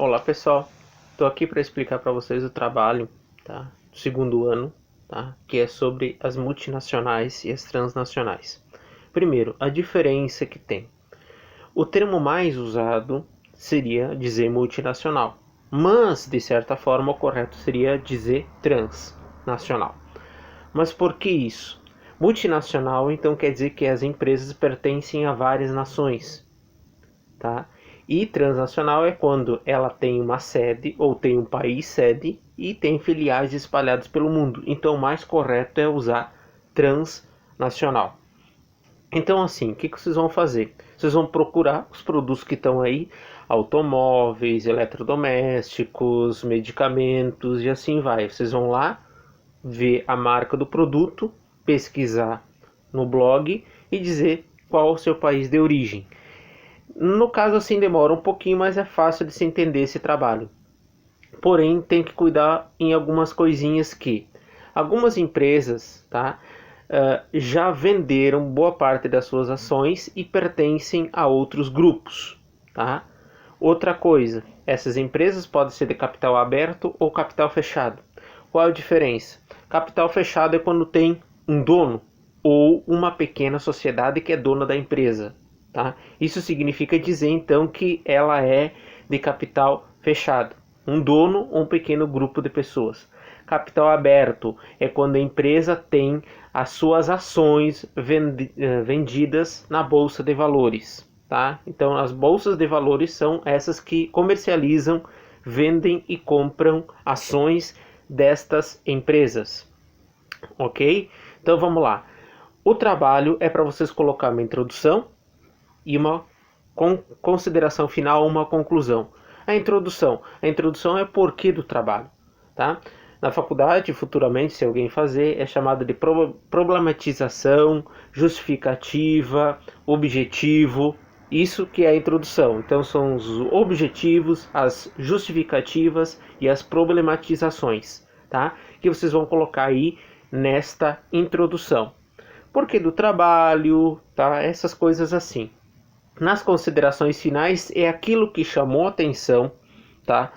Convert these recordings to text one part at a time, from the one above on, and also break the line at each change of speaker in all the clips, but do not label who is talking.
Olá pessoal, estou aqui para explicar para vocês o trabalho, tá, do segundo ano, tá, que é sobre as multinacionais e as transnacionais. Primeiro, a diferença que tem. O termo mais usado seria dizer multinacional, mas de certa forma o correto seria dizer transnacional. Mas por que isso? Multinacional então quer dizer que as empresas pertencem a várias nações, tá? E transnacional é quando ela tem uma sede ou tem um país sede e tem filiais espalhadas pelo mundo. Então o mais correto é usar transnacional. Então assim, o que vocês vão fazer? Vocês vão procurar os produtos que estão aí, automóveis, eletrodomésticos, medicamentos e assim vai. Vocês vão lá ver a marca do produto, pesquisar no blog e dizer qual o seu país de origem. No caso assim demora um pouquinho, mas é fácil de se entender esse trabalho. Porém, tem que cuidar em algumas coisinhas que algumas empresas, tá, já venderam boa parte das suas ações e pertencem a outros grupos, tá? Outra coisa, essas empresas podem ser de capital aberto ou capital fechado. Qual a diferença? Capital fechado é quando tem um dono ou uma pequena sociedade que é dona da empresa. Tá? Isso significa dizer então que ela é de capital fechado, um dono ou um pequeno grupo de pessoas. Capital aberto é quando a empresa tem as suas ações vendidas na bolsa de valores. Tá? Então as bolsas de valores são essas que comercializam, vendem e compram ações destas empresas. Ok? Então vamos lá. O trabalho é para vocês colocar uma introdução e uma consideração final, uma conclusão. A introdução é o porquê do trabalho, tá? Na faculdade, futuramente, se alguém fazer, é chamado de problematização, justificativa, objetivo. Isso que é a introdução. Então são os objetivos, as justificativas e as problematizações, tá? Que vocês vão colocar aí nesta introdução. Porquê do trabalho, tá? Essas coisas assim. Nas considerações finais é aquilo que chamou a atenção, tá,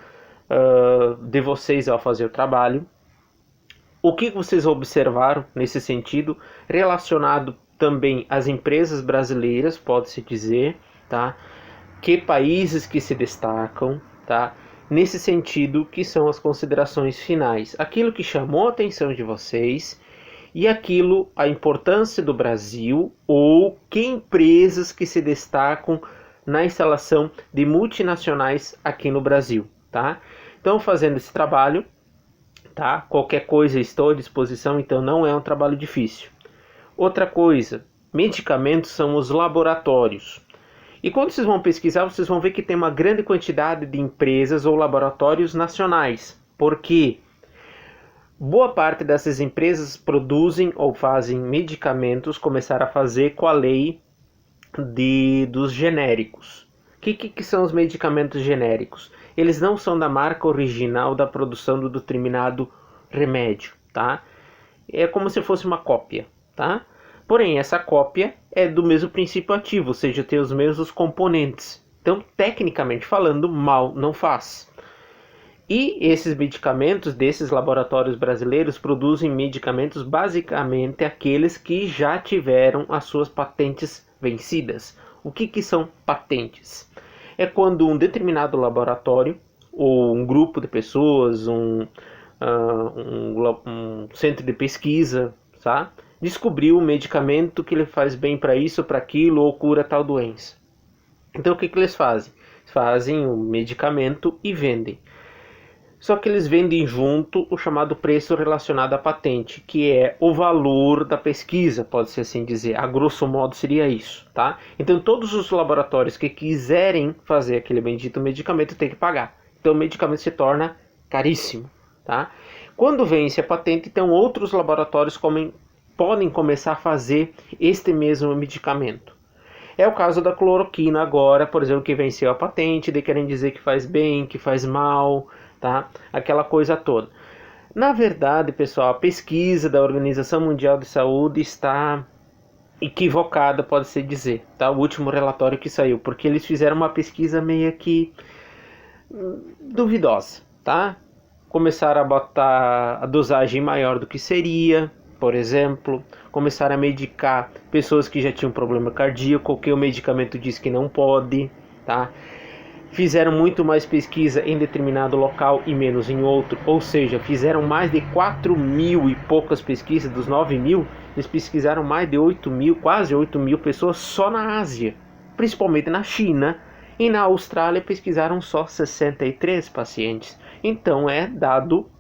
de vocês ao fazer o trabalho. O que vocês observaram nesse sentido, relacionado também às empresas brasileiras, pode-se dizer, tá? Que países que se destacam, tá? Nesse sentido, que são as considerações finais. Aquilo que chamou a atenção de vocês e aquilo, a importância do Brasil ou que empresas que se destacam na instalação de multinacionais aqui no Brasil, tá? Então, fazendo esse trabalho, tá? Qualquer coisa estou à disposição, então não é um trabalho difícil. Outra coisa, medicamentos são os laboratórios. E quando vocês vão pesquisar, vocês vão ver que tem uma grande quantidade de empresas ou laboratórios nacionais. Por quê? Boa parte dessas empresas produzem ou fazem medicamentos, começaram a fazer com a lei dos genéricos. O que são os medicamentos genéricos? Eles não são da marca original da produção do determinado remédio, tá? É como se fosse uma cópia, tá? Porém, essa cópia é do mesmo princípio ativo, ou seja, tem os mesmos componentes. Então, tecnicamente falando, mal não faz. E esses medicamentos desses laboratórios brasileiros produzem medicamentos basicamente aqueles que já tiveram as suas patentes vencidas. O que são patentes? É quando um determinado laboratório ou um grupo de pessoas, um centro de pesquisa, tá? Descobriu um medicamento que lhe faz bem para isso, para aquilo ou cura tal doença. Então o que eles fazem? Fazem o medicamento e vendem. Só que eles vendem junto o chamado preço relacionado à patente, que é o valor da pesquisa, pode-se assim dizer. A grosso modo seria isso, tá? Então todos os laboratórios que quiserem fazer aquele bendito medicamento têm que pagar. Então o medicamento se torna caríssimo, tá? Quando vence a patente, então outros laboratórios podem começar a fazer este mesmo medicamento. É o caso da cloroquina agora, por exemplo, que venceu a patente, de querem dizer que faz bem, que faz mal, tá? Aquela coisa toda. Na verdade, pessoal, a pesquisa da Organização Mundial de Saúde está equivocada, pode-se dizer, tá? O último relatório que saiu, porque eles fizeram uma pesquisa meio que duvidosa, tá? Começaram a botar a dosagem maior do que seria, por exemplo, começaram a medicar pessoas que já tinham problema cardíaco, que o medicamento diz que não pode, tá? Fizeram muito mais pesquisa em determinado local e menos em outro, ou seja, fizeram mais de 4.000 e poucas pesquisas, dos 9.000, eles pesquisaram mais de 8.000, quase 8.000 pessoas só na Ásia, principalmente na China, e na Austrália pesquisaram só 63 pacientes. Então é dado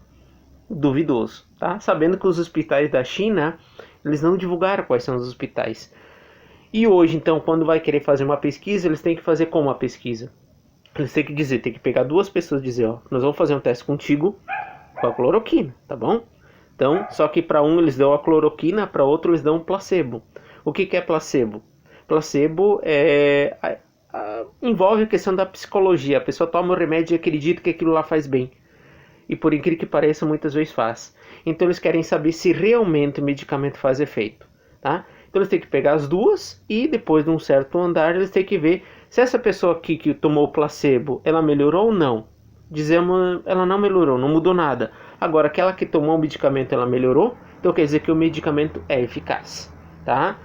duvidoso, tá? Sabendo que os hospitais da China, eles não divulgaram quais são os hospitais. E hoje, então, quando vai querer fazer uma pesquisa, eles têm que fazer como a pesquisa? Eles têm que dizer, tem que pegar duas pessoas e dizer, ó, nós vamos fazer um teste contigo com a cloroquina, tá bom? Então, só que para um eles dão a cloroquina, para outro eles dão um placebo. O que é placebo? Placebo envolve a questão da psicologia. A pessoa toma o remédio e acredita que aquilo lá faz bem. E por incrível que pareça, muitas vezes faz. Então eles querem saber se realmente o medicamento faz efeito, tá? Então eles têm que pegar as duas e depois de um certo andar eles têm que ver se essa pessoa aqui que tomou o placebo, ela melhorou ou não. Dizemos, ela não melhorou, não mudou nada. Agora, aquela que tomou o medicamento, ela melhorou, então quer dizer que o medicamento é eficaz, tá?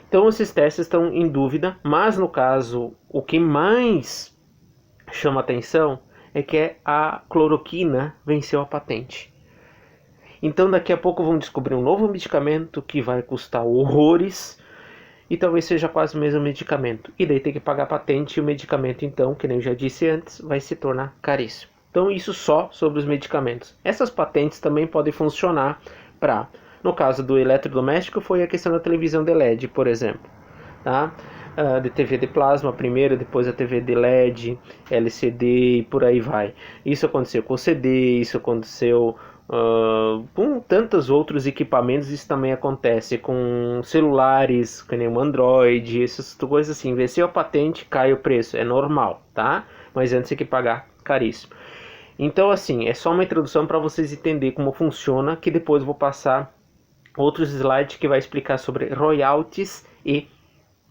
Então esses testes estão em dúvida, mas no caso, o que mais chama atenção é que a cloroquina venceu a patente. Então daqui a pouco vão descobrir um novo medicamento que vai custar horrores e talvez seja quase o mesmo medicamento. E daí tem que pagar a patente e o medicamento então, que nem eu já disse antes, vai se tornar caríssimo. Então isso só sobre os medicamentos. Essas patentes também podem funcionar para, no caso do eletrodoméstico, foi a questão da televisão de LED, por exemplo, tá? De TV de plasma primeiro, depois a TV de LED, LCD e por aí vai. Isso aconteceu com o CD, isso aconteceu com tantos outros equipamentos. Isso também acontece com celulares, com nenhum Android, essas coisas assim. Venceu a patente, cai o preço, é normal, tá? Mas antes tem que pagar caríssimo. Então assim, é só uma introdução para vocês entenderem como funciona, que depois eu vou passar outros slides que vai explicar sobre royalties e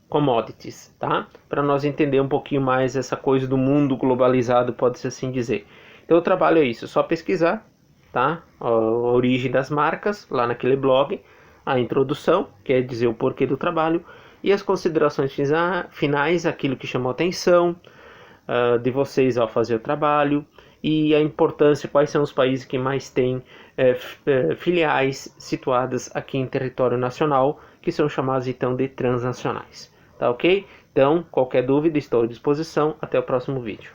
commodities, tá? Para nós entender um pouquinho mais essa coisa do mundo globalizado, pode-se assim dizer. Então o trabalho é isso, só pesquisar, tá? A origem das marcas, lá naquele blog, a introdução, que é dizer o porquê do trabalho, e as considerações finais, aquilo que chamou a atenção de vocês ao fazer o trabalho, e a importância, quais são os países que mais têm filiais situadas aqui em território nacional, que são chamados então de transnacionais. Tá ok? Então, qualquer dúvida, estou à disposição. Até o próximo vídeo.